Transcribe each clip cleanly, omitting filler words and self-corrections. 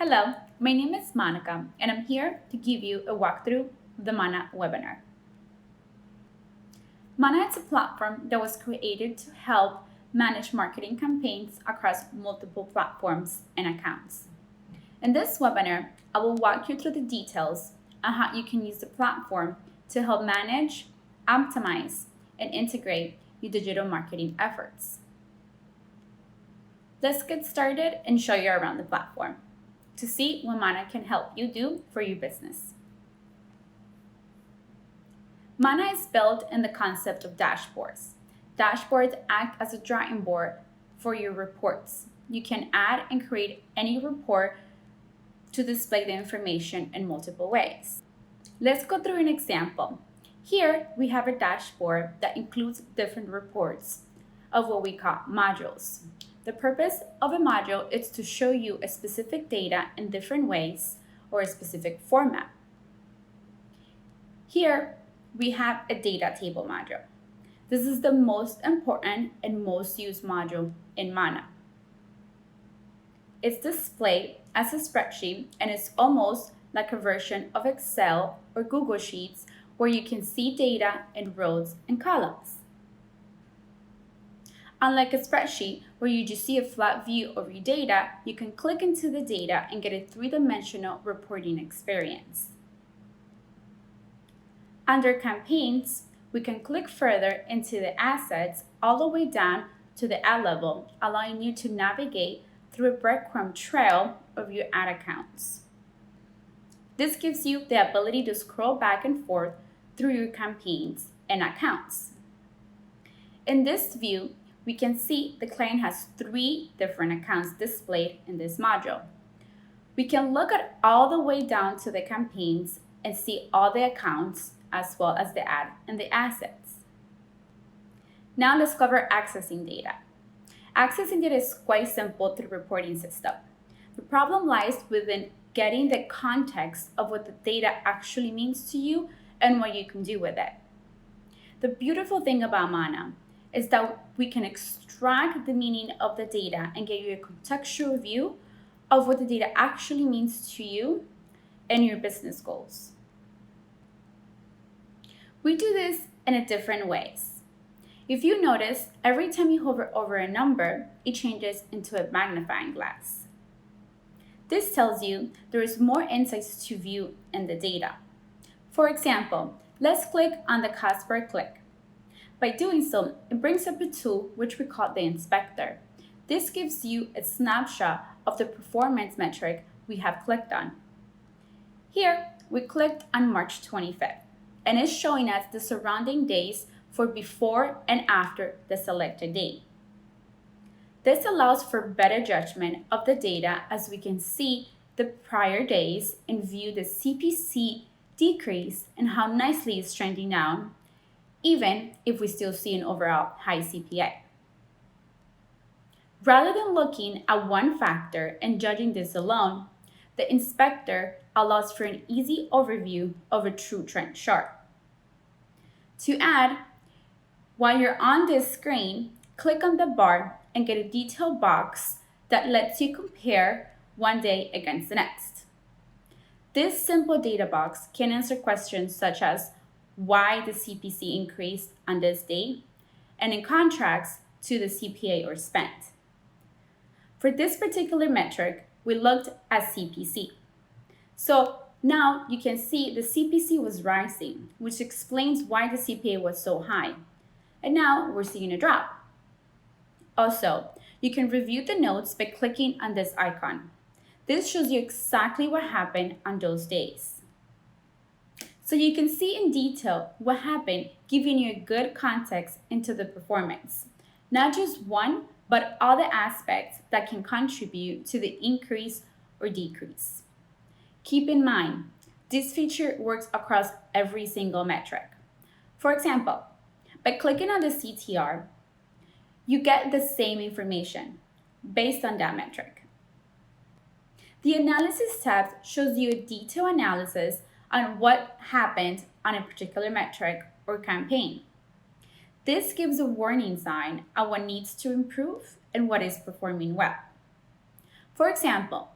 Hello, my name is Monica, and I'm here to give you a walkthrough of the Manna webinar. Manna is a platform that was created to help manage marketing campaigns across multiple platforms and accounts. In this webinar, I will walk you through the details on how you can use the platform to help manage, optimize, and integrate your digital marketing efforts. Let's get started and show you around the platform to see what Manna can help you do for your business. Manna is built in the concept of dashboards. Dashboards act as a drawing board for your reports. You can add and create any report to display the information in multiple ways. Let's go through an example. Here we have a dashboard that includes different reports of what we call modules. The purpose of a module is to show you a specific data in different ways or a specific format. Here we have a data table module. This is the most important and most used module in Manna. It's displayed as a spreadsheet and it's almost like a version of Excel or Google Sheets where you can see data in rows and columns. Unlike a spreadsheet where you just see a flat view of your data, you can click into the data and get a three-dimensional reporting experience. Under campaigns, we can click further into the assets all the way down to the ad level, allowing you to navigate through a breadcrumb trail of your ad accounts. This gives you the ability to scroll back and forth through your campaigns and accounts. In this view, we can see the client has 3 different accounts displayed in this module. We can look at all the way down to the campaigns and see all the accounts as well as the ad and the assets. Now let's cover accessing data. Accessing data is quite simple through the reporting system. The problem lies within getting the context of what the data actually means to you and what you can do with it. The beautiful thing about Manna is that we can extract the meaning of the data and give you a contextual view of what the data actually means to you and your business goals. We do this in different ways. If you notice, every time you hover over a number, it changes into a magnifying glass. This tells you there is more insights to view in the data. For example, let's click on the cost per click. By doing so, it brings up a tool which we call the inspector. This gives you a snapshot of the performance metric we have clicked on. Here, we clicked on March 25th, and it's showing us the surrounding days for before and after the selected date. This allows for better judgment of the data as we can see the prior days and view the CPC decrease and how nicely it's trending down, even if we still see an overall high CPA. Rather than looking at one factor and judging this alone, the inspector allows for an easy overview of a true trend chart. To add, while you're on this screen, click on the bar and get a detailed box that lets you compare one day against the next. This simple data box can answer questions such as why the CPC increased on this date, and in contrast to the CPA or spent. For this particular metric, we looked at CPC. So now you can see the CPC was rising, which explains why the CPA was so high. And now we're seeing a drop. Also, you can review the notes by clicking on this icon. This shows you exactly what happened on those days. So you can see in detail what happened, giving you a good context into the performance. Not just one, but all the aspects that can contribute to the increase or decrease. Keep in mind, this feature works across every single metric. For example, by clicking on the CTR, you get the same information based on that metric. The Analysis tab shows you a detailed analysis on what happened on a particular metric or campaign. This gives a warning sign on what needs to improve and what is performing well. For example,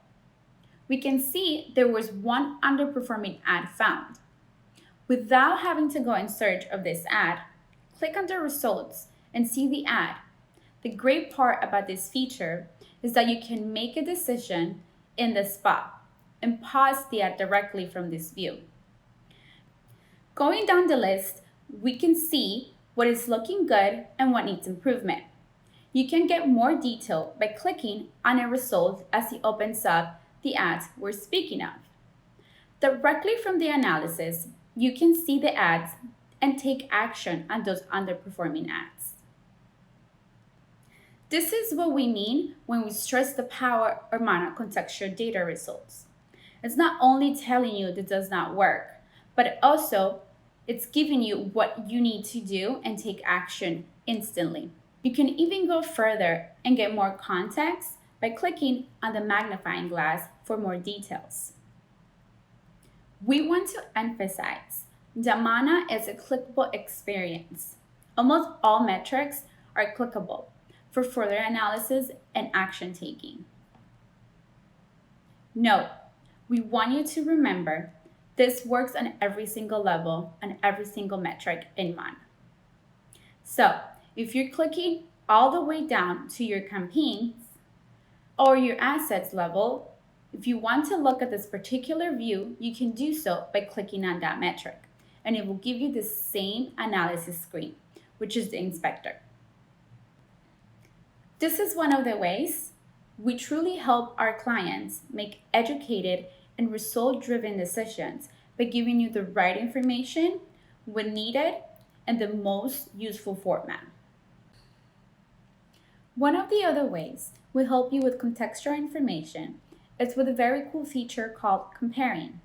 we can see there was one underperforming ad found. Without having to go in search of this ad, click on the results and see the ad. The great part about this feature is that you can make a decision in the spot and pause the ad directly from this view. Going down the list, we can see what is looking good and what needs improvement. You can get more detail by clicking on a result as it opens up the ads we're speaking of. Directly from the analysis, you can see the ads and take action on those underperforming ads. This is what we mean when we stress the power of MANNA contextual data results. It's not only telling you that does not work, but also it's giving you what you need to do and take action instantly. You can even go further and get more context by clicking on the magnifying glass for more details. We want to emphasize that MANNA is a clickable experience. Almost all metrics are clickable for further analysis and action taking. Note, we want you to remember this works on every single level and every single metric in MANNA. So, if you're clicking all the way down to your campaigns or your assets level, if you want to look at this particular view, you can do so by clicking on that metric, and it will give you the same analysis screen, which is the inspector. This is one of the ways we truly help our clients make educated and result-driven decisions by giving you the right information when needed and the most useful format. One of the other ways we help you with contextual information is with a very cool feature called comparing.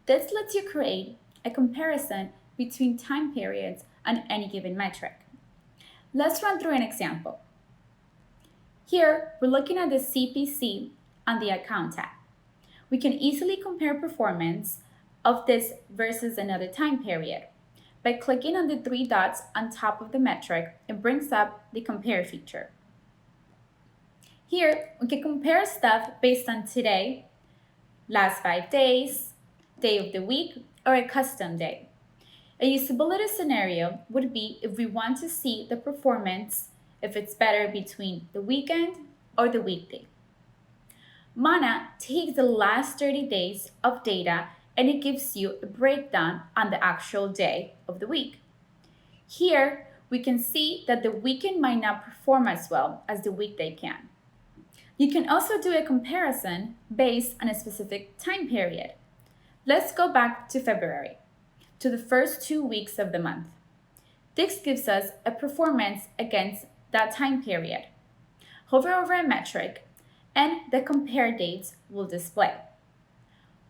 This lets you create a comparison between time periods on any given metric. Let's run through an example. Here, we're looking at the CPC on the account tab. We can easily compare performance of this versus another time period by clicking on the three dots on top of the metric. It brings up the compare feature. Here, we can compare stuff based on today, last 5 days, day of the week, or a custom day. A usability scenario would be if we want to see the performance if it's better between the weekend or the weekday. MANNA takes the last 30 days of data and it gives you a breakdown on the actual day of the week. Here, we can see that the weekend might not perform as well as the weekday can. You can also do a comparison based on a specific time period. Let's go back to February, to the first 2 weeks of the month. This gives us a performance against that time period. Hover over a metric and the compare dates will display.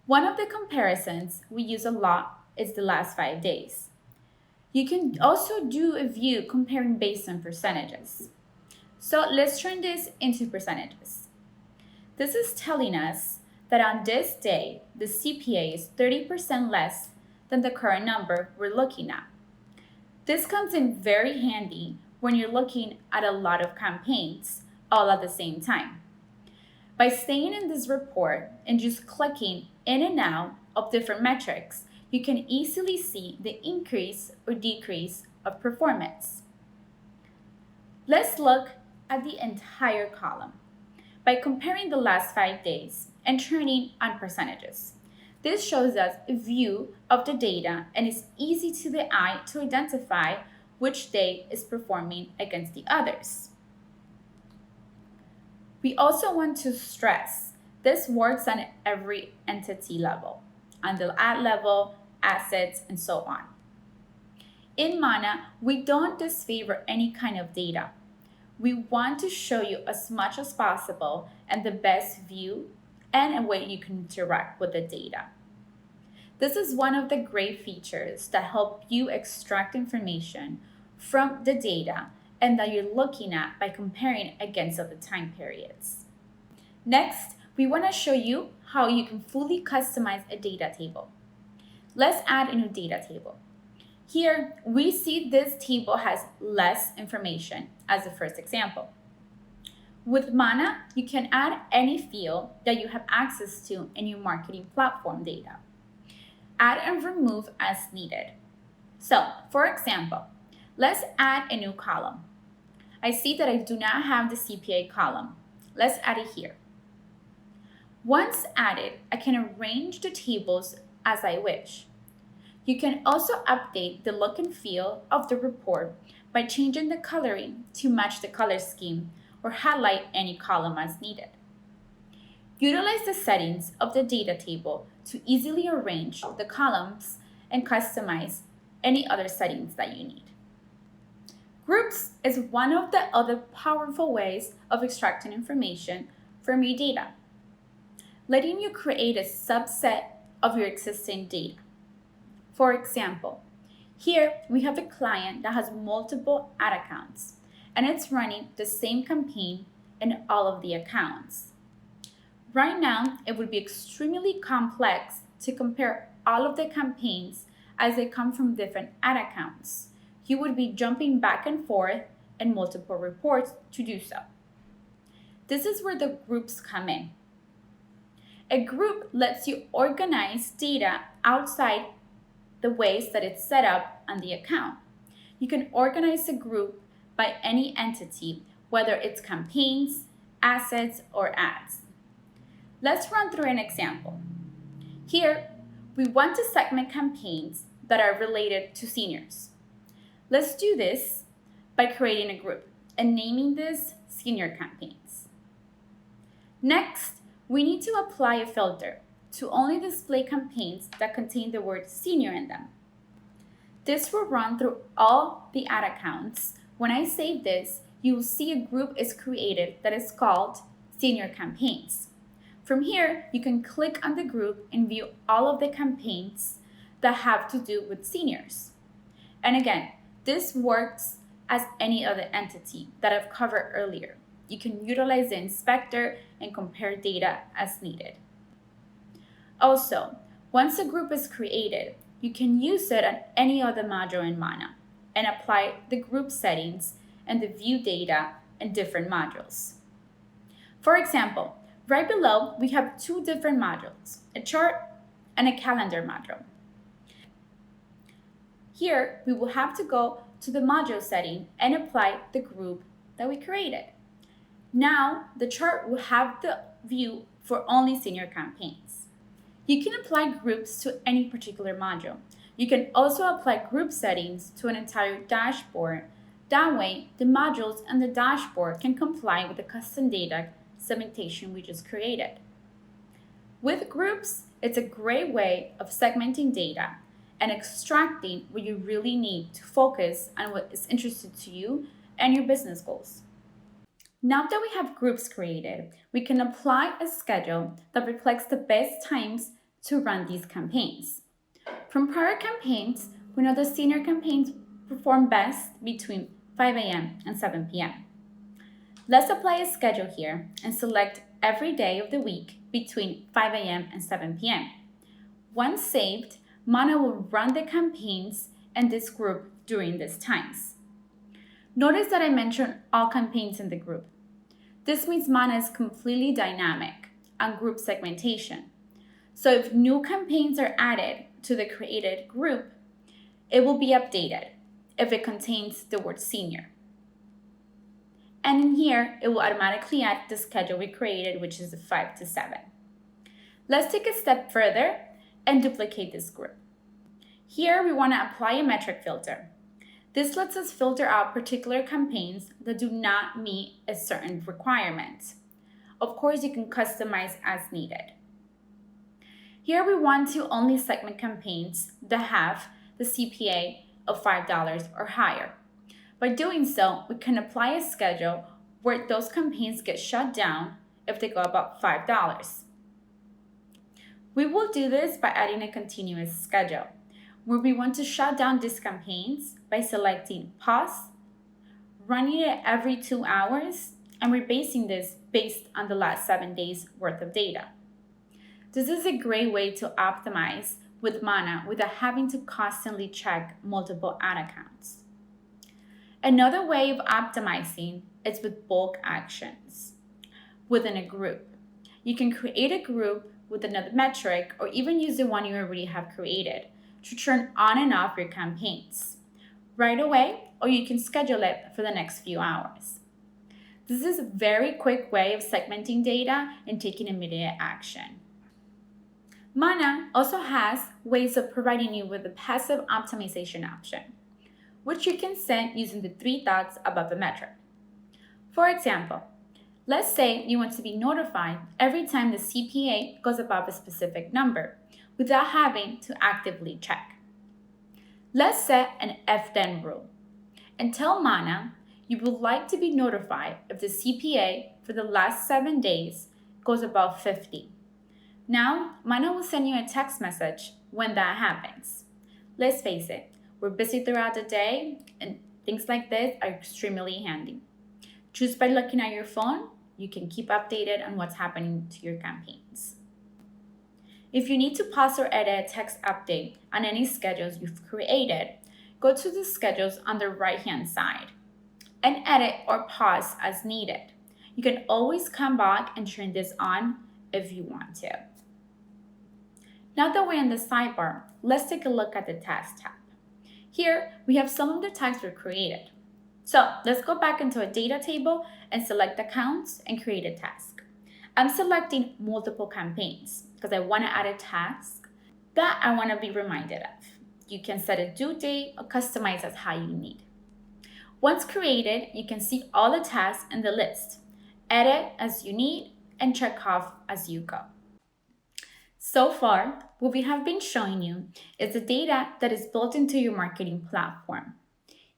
One of the comparisons we use a lot is the last 5 days. You can also do a view comparing based on percentages. So let's turn this into percentages. This is telling us that on this day, the CPA is 30% less than the current number we're looking at. This comes in very handy when you're looking at a lot of campaigns all at the same time. By staying in this report and just clicking in and out of different metrics, you can easily see the increase or decrease of performance. Let's look at the entire column by comparing the last 5 days and turning on percentages. This shows us a view of the data and is easy to the eye to identify which day is performing against the others. We also want to stress this works on every entity level, on the ad level, assets, and so on. In MANNA, we don't disfavor any kind of data. We want to show you as much as possible and the best view and a way you can interact with the data. This is one of the great features that help you extract information from the data and that you're looking at by comparing against other time periods. Next, we want to show you how you can fully customize a data table. Let's add a new data table. Here, we see this table has less information as the first example. With Manna, you can add any field that you have access to in your marketing platform data. Add and remove as needed. So, for example, let's add a new column. I see that I do not have the CPA column. Let's add it here. Once added, I can arrange the tables as I wish. You can also update the look and feel of the report by changing the coloring to match the color scheme or highlight any column as needed. Utilize the settings of the data table to easily arrange the columns and customize any other settings that you need. Groups is one of the other powerful ways of extracting information from your data, letting you create a subset of your existing data. For example, here we have a client that has multiple ad accounts and it's running the same campaign in all of the accounts. Right now, it would be extremely complex to compare all of the campaigns as they come from different ad accounts. You would be jumping back and forth in multiple reports to do so. This is where the groups come in. A group lets you organize data outside the ways that it's set up on the account. You can organize a group by any entity, whether it's campaigns, assets, or ads. Let's run through an example. Here, we want to segment campaigns that are related to seniors. Let's do this by creating a group and naming this Senior Campaigns. Next, we need to apply a filter to only display campaigns that contain the word senior in them. This will run through all the ad accounts. When I save this, you will see a group is created that is called Senior Campaigns. From here, you can click on the group and view all of the campaigns that have to do with seniors. And again, this works as any other entity that I've covered earlier. You can utilize the inspector and compare data as needed. Also, once a group is created, you can use it on any other module in Manna and apply the group settings and the view data in different modules. For example, right below, we have two different modules, a chart and a calendar module. Here, we will have to go to the module setting and apply the group that we created. Now, the chart will have the view for only senior campaigns. You can apply groups to any particular module. You can also apply group settings to an entire dashboard. That way, the modules and the dashboard can comply with the custom data segmentation we just created. With groups, it's a great way of segmenting data and extracting what you really need to focus on what is interesting to you and your business goals. Now that we have groups created, we can apply a schedule that reflects the best times to run these campaigns. From prior campaigns, we know the senior campaigns perform best between 5 a.m. and 7 p.m. Let's apply a schedule here and select every day of the week between 5 a.m. and 7 p.m. Once saved, Manna will run the campaigns in this group during these times. Notice that I mentioned all campaigns in the group. This means Manna is completely dynamic on group segmentation. So if new campaigns are added to the created group, it will be updated if it contains the word senior. And in here, it will automatically add the schedule we created, which is the 5 to 7. Let's take a step further and duplicate this group. Here, we want to apply a metric filter. This lets us filter out particular campaigns that do not meet a certain requirement. Of course, you can customize as needed. Here, we want to only segment campaigns that have the CPA of $5 or higher. By doing so, we can apply a schedule where those campaigns get shut down if they go above $5. We will do this by adding a continuous schedule, where we want to shut down these campaigns by selecting pause, running it every 2 hours, and we're basing this based on the last 7 days worth of data. This is a great way to optimize with Manna without having to constantly check multiple ad accounts. Another way of optimizing is with bulk actions. within a group. You can create a group with another metric or even use the one you already have created to turn on and off your campaigns right away, or you can schedule it for the next few hours. This is a very quick way of segmenting data and taking immediate action. MANNA also has ways of providing you with a passive optimization option, which you can set using the three dots above the metric. For example, let's say you want to be notified every time the CPA goes above a specific number without having to actively check. Let's set an if-then rule and tell MANNA you would like to be notified if the CPA for the last 7 days goes above 50. Now, MANNA will send you a text message when that happens. Let's face it, we're busy throughout the day and things like this are extremely handy. Just by looking at your phone, you can keep updated on what's happening to your campaigns. If you need to pause or edit a text update on any schedules you've created, go to the schedules on the right-hand side and edit or pause as needed. You can always come back and turn this on if you want to. Now that we're in the sidebar, let's take a look at the Tasks tab. Here, we have some of the tags we created. So let's go back into a data table and select accounts and create a task. I'm selecting multiple campaigns because I want to add a task that I want to be reminded of. You can set a due date or customize as how you need. Once created, you can see all the tasks in the list. Edit as you need and check off as you go. So far, what we have been showing you is the data that is built into your marketing platform.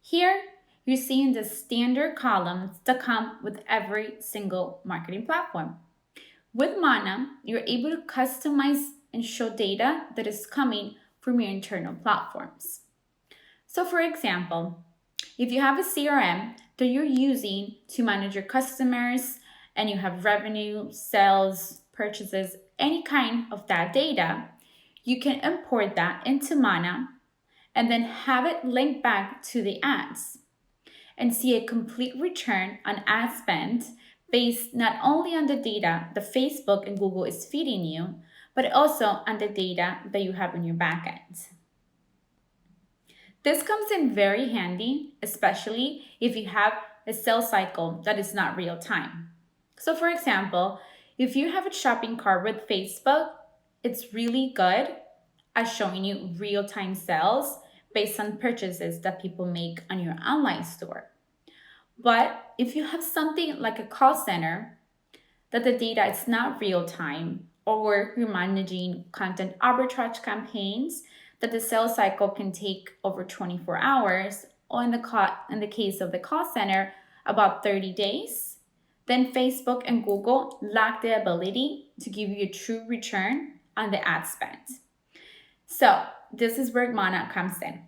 Here, you're seeing the standard columns that come with every single marketing platform. With MANNA, you're able to customize and show data that is coming from your internal platforms. So for example, if you have a CRM that you're using to manage your customers and you have revenue, sales, purchases, any kind of that data, you can import that into MANNA and then have it linked back to the ads and see a complete return on ad spend based not only on the data that Facebook and Google is feeding you, but also on the data that you have in your backend. This comes in very handy, especially if you have a sales cycle that is not real time. So for example, if you have a shopping cart with Facebook, it's really good at showing you real-time sales based on purchases that people make on your online store. But if you have something like a call center, that the data is not real time, or you're managing content arbitrage campaigns, that the sales cycle can take over 24 hours, or in the case of the call center, about 30 days, then Facebook and Google lack the ability to give you a true return on the ad spend. So this is where MANNA comes in.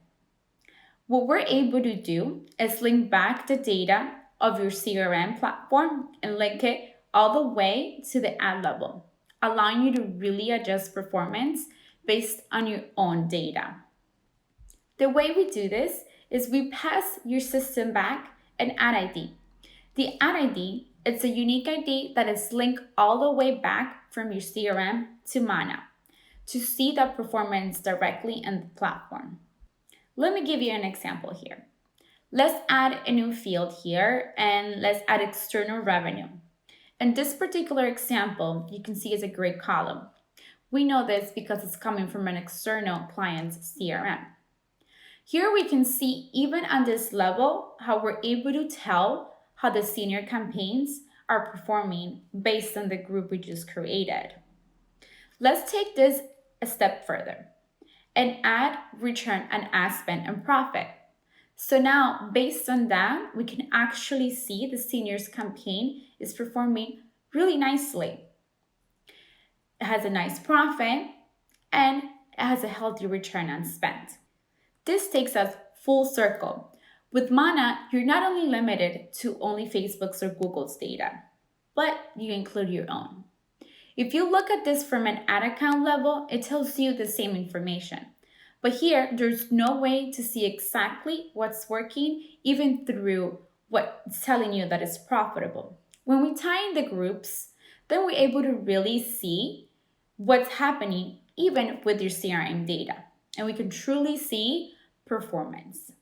What we're able to do is link back the data of your CRM platform and link it all the way to the ad level, allowing you to really adjust performance based on your own data. The way we do this is we pass your system back an ad ID. The ad ID, it's a unique ID that is linked all the way back from your CRM to MANNA to see that performance directly in the platform. Let me give you an example here. Let's add a new field here and let's add external revenue. In this particular example, you can see it's a gray column. We know this because it's coming from an external client's CRM. Here we can see even on this level how we're able to tell how the senior campaigns are performing based on the group we just created. Let's take this a step further and add return on ad spend and profit. So now, based on that, we can actually see the seniors campaign is performing really nicely. It has a nice profit and it has a healthy return on spend. This takes us full circle. With MANNA, you're not only limited to only Facebook's or Google's data, but you include your own. If you look at this from an ad account level, it tells you the same information. But here, there's no way to see exactly what's working, even through what's telling you that it's profitable. When we tie in the groups, then we're able to really see what's happening even with your CRM data. And we can truly see performance.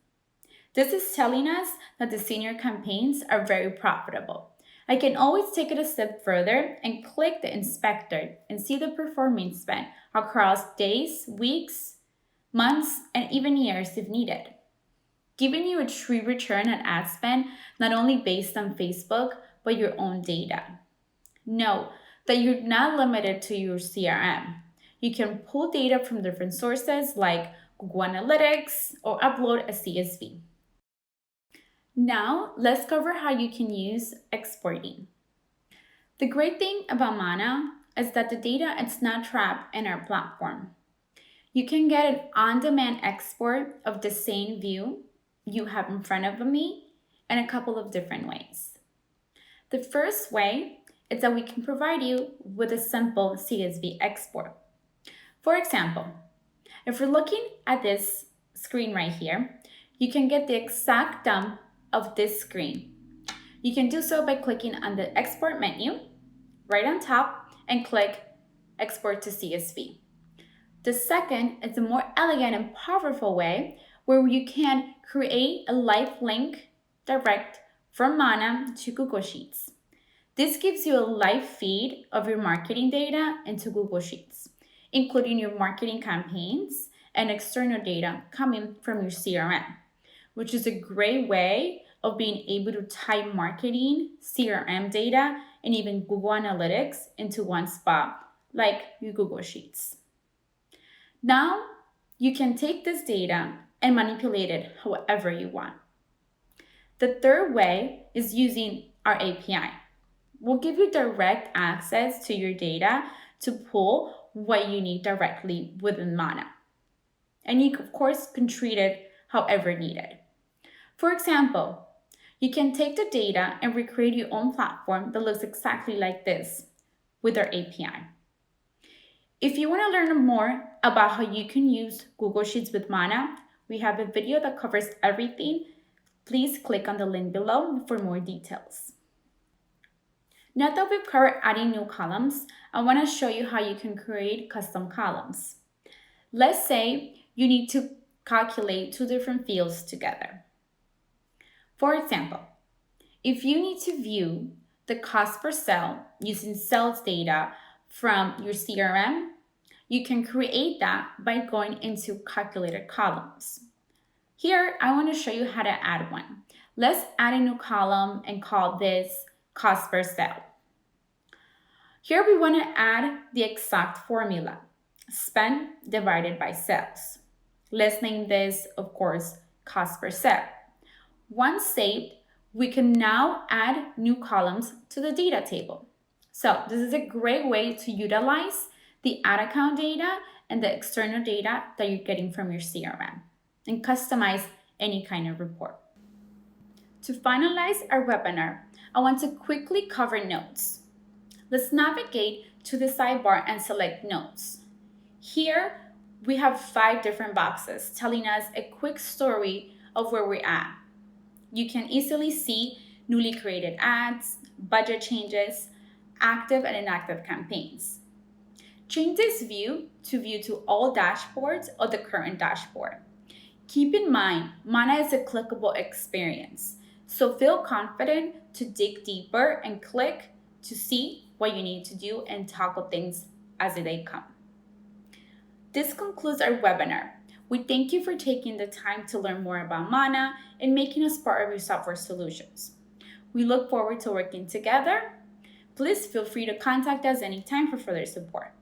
This is telling us that the senior campaigns are very profitable. I can always take it a step further and click the inspector and see the performance spent across days, weeks, months, and even years if needed, giving you a true return on ad spend not only based on Facebook, but your own data. Know that you're not limited to your CRM. You can pull data from different sources like Google Analytics or upload a CSV. Now, let's cover how you can use exporting. The great thing about MANNA is that the data is not trapped in our platform. You can get an on-demand export of the same view you have in front of me in a couple of different ways. The first way is that we can provide you with a simple CSV export. For example, if we're looking at this screen right here, you can get the exact dump of this screen. You can do so by clicking on the export menu right on top and click export to CSV. The second is a more elegant and powerful way where you can create a live link direct from MANNA to Google Sheets. This gives you a live feed of your marketing data into Google Sheets, including your marketing campaigns and external data coming from your CRM, which is a great way of being able to tie marketing, CRM data, and even Google Analytics into one spot, like your Google Sheets. Now, you can take this data and manipulate it however you want. The third way is using our API. We'll give you direct access to your data to pull what you need directly within MANNA. And you, of course, can treat it however needed. For example, you can take the data and recreate your own platform that looks exactly like this with our API. If you want to learn more about how you can use Google Sheets with MANNA, we have a video that covers everything. Please click on the link below for more details. Now that we've covered adding new columns, I want to show you how you can create custom columns. Let's say you need to calculate two different fields together. For example, if you need to view the cost per sale using sales data from your CRM, you can create that by going into calculated columns. Here, I want to show you how to add one. Let's add a new column and call this cost per sale. Here we want to add the exact formula, spend divided by sales. Let's name this, of course, cost per sale. Once saved, we can now add new columns to the data table. So this is a great way to utilize the ad account data and the external data that you're getting from your CRM and customize any kind of report. To finalize our webinar, I want to quickly cover notes. Let's navigate to the sidebar and select notes. Here, we have 5 different boxes telling us a quick story of where we're at. You can easily see newly created ads, budget changes, active and inactive campaigns. Change this view to all dashboards or the current dashboard. Keep in mind, MANNA is a clickable experience, so feel confident to dig deeper and click to see what you need to do and tackle things as they come. This concludes our webinar. We thank you for taking the time to learn more about MANNA and making us part of your software solutions. We look forward to working together. Please feel free to contact us anytime for further support.